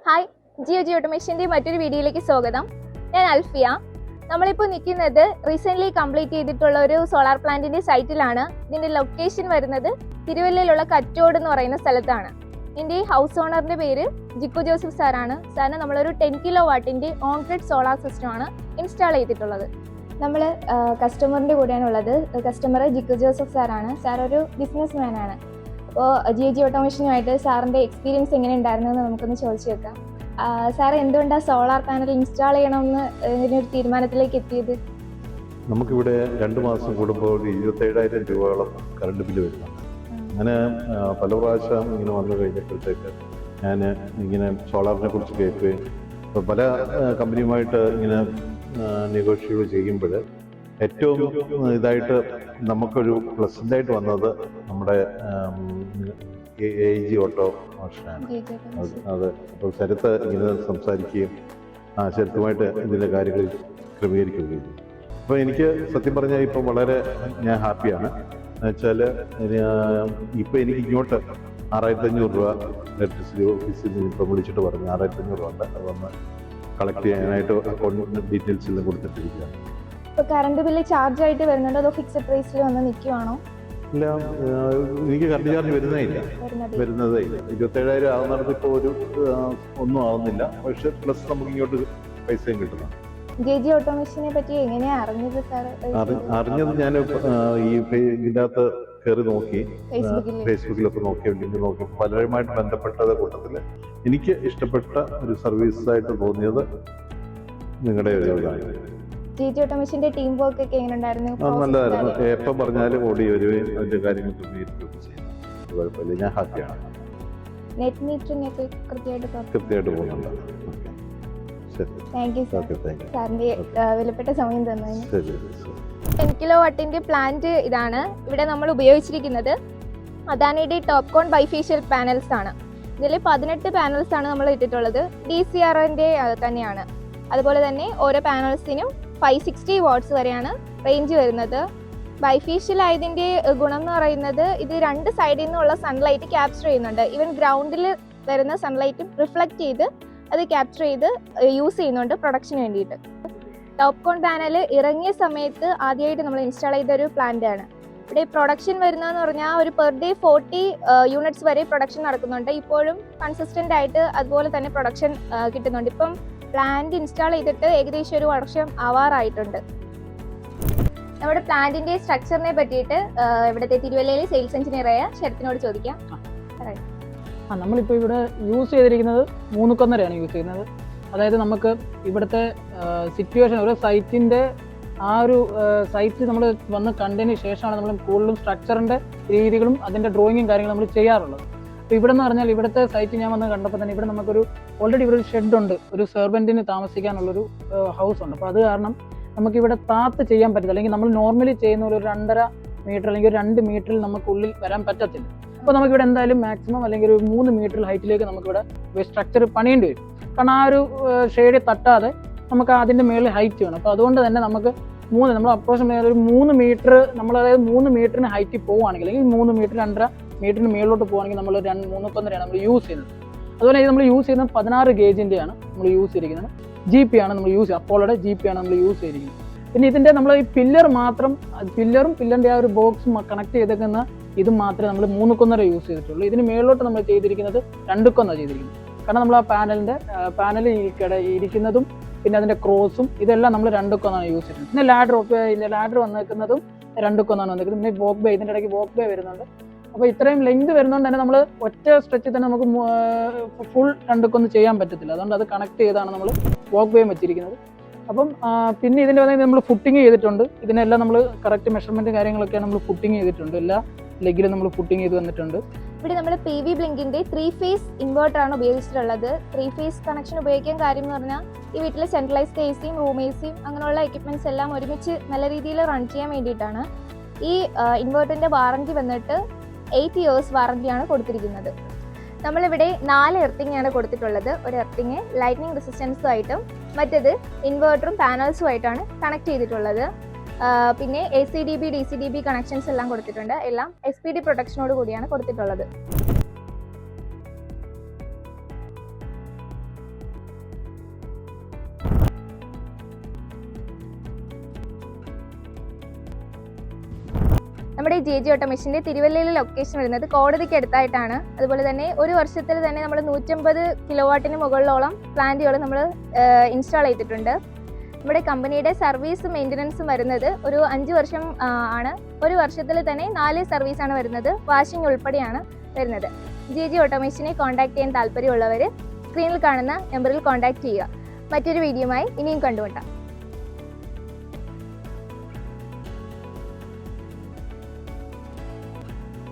Hi, Jio ഓട്ടോമേഷൻ്റെ മറ്റൊരു വീഡിയോയിലേക്ക് സ്വാഗതം. ഞാൻ അൽഫിയ. നമ്മളിപ്പോൾ നിൽക്കുന്നത് റീസെൻ്റ്ലി കംപ്ലീറ്റ് ചെയ്തിട്ടുള്ള ഒരു സോളാർ പ്ലാന്റിൻ്റെ സൈറ്റിലാണ്. ഇതിൻ്റെ ലൊക്കേഷൻ വരുന്നത് തിരുവല്ലയിലുള്ള കറ്റോട് എന്ന് പറയുന്ന സ്ഥലത്താണ്. ഇതിൻ്റെ ഹൗസ് ഓണറിൻ്റെ പേര് ജിക്കു ജോസഫ് സാറാണ്. സാറിന് നമ്മളൊരു 10 kW ഓൺ ഗ്രിഡ് സോളാർ സിസ്റ്റമാണ് ഇൻസ്റ്റാൾ ചെയ്തിട്ടുള്ളത്. നമ്മൾ കസ്റ്റമറിൻ്റെ കൂടെയാണുള്ളത്. കസ്റ്റമർ ജിക്കു ജോസഫ് സാറാണ്. സാർ ഒരു ബിസിനസ് മാനാണ്. അപ്പോൾ ജിയോ ഓട്ടോമേഷനുമായിട്ട് സാറിൻ്റെ എക്സ്പീരിയൻസ് എങ്ങനെ ഉണ്ടായിരുന്നു എന്ന് നമുക്കൊന്ന് ചോദിച്ചു വെക്കാം. സാർ എന്തുകൊണ്ടാണ് സോളാർ പാനൽ ഇൻസ്റ്റാൾ ചെയ്യണമെന്ന് ഇതിനൊരു തീരുമാനത്തിലേക്ക് എത്തിയത്? നമുക്കിവിടെ 2 മാസം കൂടുമ്പോൾ 27,000 രൂപയോളം കറണ്ട് ബില്ല് വരുന്നുണ്ട്. അങ്ങനെ പല പ്രാവശ്യം ഇങ്ങനെ വന്നു കഴിഞ്ഞപ്പോഴത്തേക്ക് ഞാൻ ഇങ്ങനെ സോളാറിനെ കുറിച്ച് കേൾക്കുകയും പല കമ്പനിയുമായിട്ട് ഇങ്ങനെ നെഗോഷിയേറ്റ് ചെയ്യുമ്പോൾ ഏറ്റവും ഇതായിട്ട് നമുക്കൊരു പ്ലസൻ്റായിട്ട് വന്നത് നമ്മുടെ AG ഓട്ടോമേഷനാണ്. അത് അപ്പോൾ ശരത്ത് ഇങ്ങനെ സംസാരിക്കുകയും ശരത്തുമായിട്ട് ഇതിൻ്റെ കാര്യങ്ങൾ ക്രമീകരിക്കുകയും ചെയ്തു. അപ്പോൾ എനിക്ക് സത്യം പറഞ്ഞാൽ ഇപ്പം വളരെ ഞാൻ ഹാപ്പിയാണ്. എന്നുവെച്ചാൽ ഇപ്പം എനിക്ക് ഇങ്ങോട്ട് 6,500 രൂപ ഇലക്ട്രിസിറ്റി ഓഫീസിൽ നിന്ന് ഇപ്പം വിളിച്ചിട്ട് പറഞ്ഞു 6,500 രൂപ ഉണ്ട്. അത് വന്ന് കളക്ട് ചെയ്യാനായിട്ട് അക്കൗണ്ട് ഡീറ്റെയിൽസ് എല്ലാം കൊടുത്തിട്ടിരിക്കുകയാണ്. ഇപ്പോൾ കറണ്ട് ബില്ല് ചാർജ് ആയിട്ട് വരുന്നുണ്ടോ അതോ ഫിക്സഡ് പ്രൈസിൽ വന്ന് നിൽക്കുവാണോ? ഇല്ല, എനിക്ക് കറണ്ട് ചാർജ് വരുന്നതേ ഇല്ല. 27,000 ആകുന്നിടത്ത് ഇപ്പോൾ ഒന്നും ആവുന്നില്ല. പക്ഷെ പ്ലസ് നമുക്ക് ഇങ്ങോട്ട് പൈസയും കിട്ടുന്നു. ജി ഓട്ടോമേഷനെ പറ്റി എങ്ങനെയാണ് അറിഞ്ഞത് സാർ? അറിഞ്ഞത് ഞാൻ ഈ ഇതിൻ്റെ അകത്ത് കയറി നോക്കി, ഫേസ്ബുക്കിലൊക്കെ നോക്കി, ലിങ്ക് നോക്കി, പലരുമായിട്ട് ബന്ധപ്പെട്ടത് കൂട്ടത്തിൽ എനിക്ക് ഇഷ്ടപ്പെട്ട ഒരു സർവീസായിട്ട് തോന്നിയത് നിങ്ങളുടെ ജി ഓട്ടോമേഷന്റെ ടീം വർക്ക് ഒക്കെ എങ്ങനെ ഉണ്ടായിരുന്നു? നല്ലതായിരുന്നു. എപ്പം പറഞ്ഞാലും ഓടി വരുകയും അതിന്റെ കാര്യങ്ങൾ ക്രമീകരിക്കുകയൊക്കെ ചെയ്യുന്നു. കുഴപ്പമില്ല, ഞാൻ ഹാപ്പിയാണ്. നെറ്റ് മീറ്ററിംഗ് ഒക്കെ കൃത്യമായിട്ട് പോകുന്നുണ്ട്. താങ്ക് യു സാർ, സാറിന്റെ വിലപ്പെട്ട സമയം തന്നതിന്. 10 kW പ്ലാന്റ് ഇതാണ്. ഇവിടെ നമ്മൾ ഉപയോഗിച്ചിരിക്കുന്നത് അദാനിയുടെ ടോപ്കോൺ ബൈഫേഷ്യൽ പാനൽസ് ആണ്. ഇതിൽ 18 പാനൽസ് ആണ് നമ്മൾ ഇട്ടിട്ടുള്ളത്. DCRന്റെ തന്നെയാണ്. അതുപോലെ തന്നെ ഓരോ പാനൽസിനും 560 വാട്ട്സ് വരെയാണ് റേഞ്ച് വരുന്നത്. ബൈഫേഷ്യൽ ആയതിൻ്റെ ഗുണം എന്ന് പറയുന്നത് ഇത് 2 സൈഡിൽ നിന്നുള്ള സൺലൈറ്റ് ക്യാപ്ചർ ചെയ്യുന്നുണ്ട്. ഈവൻ ഗ്രൗണ്ടിൽ വരുന്ന സൺലൈറ്റും റിഫ്ലക്റ്റ് ചെയ്ത് അത് ക്യാപ്ചർ ചെയ്ത് യൂസ് ചെയ്യുന്നുണ്ട് പ്രൊഡക്ഷന് വേണ്ടിയിട്ട്. ടോപ്കോൺ പാനൽ ഇറങ്ങിയ സമയത്ത് ആദ്യമായിട്ട് നമ്മൾ ഇൻസ്റ്റാൾ ചെയ്ത ഒരു പ്ലാന്റ് ആണ്. ഇവിടെ പ്രൊഡക്ഷൻ വരുന്നതെന്ന് പറഞ്ഞാൽ ഒരു പെർ ഡേ 40 യൂണിറ്റ്സ് വരെ പ്രൊഡക്ഷൻ നടക്കുന്നുണ്ട്. ഇപ്പോഴും കൺസിസ്റ്റൻ്റ് ആയിട്ട് അതുപോലെ തന്നെ പ്രൊഡക്ഷൻ കിട്ടുന്നുണ്ട്. ഇപ്പം പ്ലാന്റ് ഇൻസ്റ്റാൾ ചെയ്തിട്ട് ഏകദേശം 1 വർഷം ആവാറായിട്ടുണ്ട്. നമ്മുടെ പ്ലാന്റിന്റെ സ്ട്രക്ചറിനെ പറ്റിയിട്ട് ഇവിടുത്തെ തിരുവല്ലയിലെ സെയിൽസ് എഞ്ചിനീയറായ ശരത്തിനോട് ചോദിക്കാം. നമ്മളിപ്പോൾ ഇവിടെ യൂസ് ചെയ്തിരിക്കുന്നത് 3 യൂസ് ചെയ്യുന്നത്. അതായത് നമുക്ക് ഇവിടുത്തെ സിറ്റുവേഷൻ ഒരു സൈറ്റിൻ്റെ ആ ഒരു സൈറ്റ് നമ്മൾ വന്ന് കണ്ടതിന് ശേഷമാണ് നമ്മൾ കൂടുതലും സ്ട്രക്ചറിൻ്റെ രീതികളും അതിൻ്റെ ഡ്രോയിങ്ങും കാര്യങ്ങളും നമ്മൾ ചെയ്യാറുള്ളത്. അപ്പോൾ ഇവിടെ എന്ന് പറഞ്ഞാൽ ഇവിടുത്തെ സൈറ്റ് ഞാൻ വന്ന് കണ്ടപ്പോൾ തന്നെ ഇവിടെ നമുക്കൊരു ഓൾറെഡി ഇവിടെ ഒരു ഷെഡുണ്ട്, ഒരു സെർവൻറ്റിന് താമസിക്കാനുള്ളൊരു ഹൗസ് ഉണ്ട്. അപ്പോൾ അത് കാരണം നമുക്കിവിടെ താത്ത് ചെയ്യാൻ പറ്റില്ല. അല്ലെങ്കിൽ നമ്മൾ നോർമലി ചെയ്യുന്ന ഒരു 2.5 മീറ്റർ അല്ലെങ്കിൽ ഒരു 2 മീറ്ററിൽ നമുക്കുള്ളിൽ വരാൻ പറ്റത്തില്ല. അപ്പോൾ നമുക്കിവിടെ എന്തായാലും മാക്സിമം അല്ലെങ്കിൽ ഒരു 3 മീറ്റർ ഹൈറ്റിലേക്ക് നമുക്കിവിടെ സ്ട്രക്ചർ പണിയേണ്ടി വരും. കാരണം ആ ഒരു ഷെയ്ഡ് തട്ടാതെ നമുക്ക് അതിൻ്റെ മേളിൽ ഹൈറ്റ് വേണം. അപ്പോൾ അതുകൊണ്ട് തന്നെ നമുക്ക് നമ്മൾ അപ്രോക്സിമേറ്റ് ഒരു 3 മീറ്റർ നമ്മൾ അതായത് 3 മീറ്ററിന് ഹൈറ്റിൽ പോവുകയാണെങ്കിൽ അല്ലെങ്കിൽ 3 മീറ്റർ 2.5 മീറ്ററിന് മേളിലോട്ട് പോകുകയാണെങ്കിൽ നമ്മൾ 3.1 നമ്മൾ യൂസ് ചെയ്യുന്നത്. അതുപോലെ ഇത് നമ്മൾ യൂസ് ചെയ്യുന്നത് 16 ഗേജിൻ്റെയാണ് നമ്മൾ യൂസ് ചെയ്തിരിക്കുന്നത്. GP ആണ് നമ്മൾ യൂസ് ചെയ്യുന്നത്. അപ്പോളോടെ GP ആണ് നമ്മൾ യൂസ് ചെയ്തിരിക്കുന്നത്. പിന്നെ ഇതിൻ്റെ നമ്മൾ ഈ പില്ലർ മാത്രം പില്ലറും പില്ലറിൻ്റെ ആ ഒരു ബോക്സും കണക്ട് ചെയ്തേക്കുന്ന ഇത് മാത്രമേ നമ്മൾ 3.1 യൂസ് ചെയ്തിട്ടുള്ളൂ. ഇതിന് മേളിലോട്ട് നമ്മൾ ചെയ്തിരിക്കുന്നത് 2.1 ചെയ്തിരിക്കുന്നത്. കാരണം നമ്മൾ ആ പാനലിൽ ഇരിക്കുന്നതും പിന്നെ അതിൻ്റെ ക്രോസും ഇതെല്ലാം നമ്മൾ 2.1 യൂസ് ചെയ്തിട്ടുണ്ട്. പിന്നെ ലാഡർ വന്നേക്കുന്നതും 2.1 വന്നേക്കുന്നത്. പിന്നെ വോക്ക് ബേ, ഇതിൻ്റെ ഇടയ്ക്ക് വോക്ക് ബേ വരുന്നുണ്ട്. അപ്പോൾ ഇത്രയും ലെങ്ത് വരുന്നതുകൊണ്ട് തന്നെ നമ്മൾ ഒറ്റ സ്ട്രെച്ചിൽ തന്നെ നമുക്ക് ഫുൾ 2.1 ചെയ്യാൻ പറ്റത്തില്ല. അതുകൊണ്ട് അത് കണക്ട് ചെയ്താണ് നമ്മൾ വോക്ക് ബേ വെച്ചിരിക്കുന്നത്. അപ്പം പിന്നെ ഇതിൻ്റെ വന്നിട്ട് നമ്മൾ ഫുട്ടിങ് ചെയ്തിട്ടുണ്ട്. ഇതിനെല്ലാം നമ്മൾ കറക്റ്റ് മെഷർമെൻറ്റ് കാര്യങ്ങളൊക്കെ നമ്മൾ ഫുട്ടിങ് ചെയ്തിട്ടുണ്ട്. എല്ലാ ലെഗിലും നമ്മൾ ഫുട്ടിങ് ചെയ്ത് വന്നിട്ടുണ്ട്. ഇവിടെ നമ്മൾ PV ബ്ലിങ്കിൻ്റെ 3 ഫേസ് ഇൻവേർട്ടറാണ് ഉപയോഗിച്ചിട്ടുള്ളത്. 3 ഫേസ് കണക്ഷൻ ഉപയോഗിക്കാൻ കാര്യം എന്ന് പറഞ്ഞാൽ ഈ വീട്ടിൽ സെൻട്രലൈസ്ഡ് AC റൂം AC അങ്ങനെയുള്ള എക്യുപ്മെൻറ്റ്സ് എല്ലാം ഒരുമിച്ച് നല്ല രീതിയിൽ റൺ ചെയ്യാൻ വേണ്ടിയിട്ടാണ്. ഈ ഇൻവേർട്ടറിൻ്റെ വാറൻറ്റി വന്നിട്ട് 8 years വാറൻറ്റിയാണ് കൊടുത്തിരിക്കുന്നത്. നമ്മളിവിടെ 4 എർത്തിങ് ആണ് കൊടുത്തിട്ടുള്ളത്. ഒരു എർത്തിങ് ലൈറ്റ്നിങ് റെസിസ്റ്റൻസുമായിട്ടും മറ്റേത് ഇൻവേർട്ടറും പാനൽസുമായിട്ടാണ് കണക്ട് ചെയ്തിട്ടുള്ളത്. പിന്നെ ACDB DCDB കണക്ഷൻസ് എല്ലാം കൊടുത്തിട്ടുണ്ട്. എല്ലാം SPD പ്രൊട്ടക്ഷനോട് കൂടിയാണ് കൊടുത്തിട്ടുള്ളത്. നമ്മുടെ ഈ JG ഓട്ടോമേഷൻ്റെ തിരുവല്ലയിലെ ലൊക്കേഷൻ വരുന്നത് കോടതിക്ക് അടുത്തായിട്ടാണ്. അതുപോലെ തന്നെ ഒരു വർഷത്തിൽ തന്നെ നമ്മൾ 150 കിലോവാട്ടിന് മുകളിലോളം പ്ലാന്റുകൾ നമ്മൾ ഇൻസ്റ്റാൾ ചെയ്തിട്ടുണ്ട്. നമ്മുടെ കമ്പനിയുടെ സർവീസും മെയിൻ്റനൻസും വരുന്നത് ഒരു 5 വർഷം ആണ്. ഒരു വർഷത്തിൽ തന്നെ 4 സർവീസാണ് വരുന്നത്, വാഷിംഗ് ഉൾപ്പെടെയാണ് വരുന്നത്. JG ഓട്ടോമേഷനെ കോൺടാക്ട് ചെയ്യാൻ താല്പര്യമുള്ളവർ സ്ക്രീനിൽ കാണുന്ന നമ്പറിൽ കോൺടാക്ട് ചെയ്യുക. മറ്റൊരു വീഡിയോയുമായി ഇനിയും കണ്ടുമുട്ടാം.